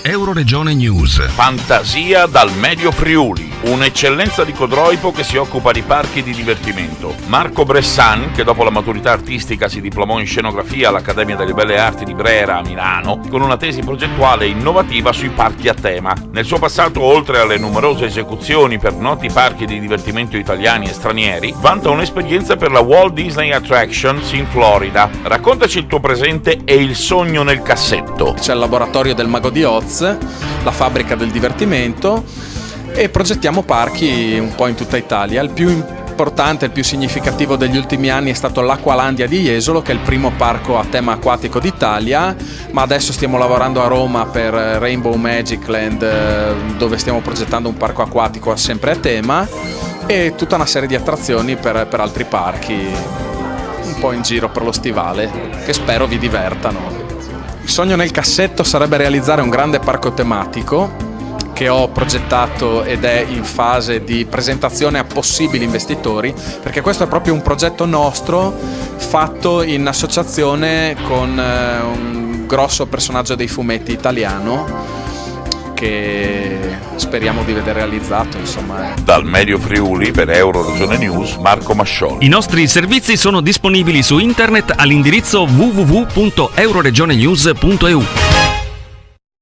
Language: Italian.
Euroregione News. Fantasia dal Medio Friuli, un'eccellenza di Codroipo che si occupa di parchi di divertimento. Marco Bressan, che dopo la maturità artistica si diplomò in scenografia all'Accademia delle Belle Arti di Brera a Milano, con una tesi progettuale innovativa sui parchi a tema. Nel suo passato, oltre alle numerose esecuzioni per noti parchi di divertimento italiani e stranieri, vanta un'esperienza per la Walt Disney Attractions in Florida. Raccontaci il tuo presente e il sogno nel cassetto. C'è il laboratorio del Mago di Oz, la fabbrica del divertimento, e progettiamo parchi un po' in tutta Italia. Il più importante, il più significativo degli ultimi anni è stato l'Acqualandia di Jesolo, che è il primo parco a tema acquatico d'Italia, ma adesso stiamo lavorando a Roma per Rainbow Magic Land, dove stiamo progettando un parco acquatico sempre a tema, e tutta una serie di attrazioni per altri parchi un po' in giro per lo stivale, che spero vi divertano. Il sogno nel cassetto sarebbe realizzare un grande parco tematico che ho progettato ed è in fase di presentazione a possibili investitori, perché questo è proprio un progetto nostro fatto in associazione con un grosso personaggio dei fumetti italiano che speriamo di vedere realizzato, insomma. Dal Medio Friuli per Euroregione News, Marco Mascioli. I nostri servizi sono disponibili su internet all'indirizzo www.euroregionenews.eu.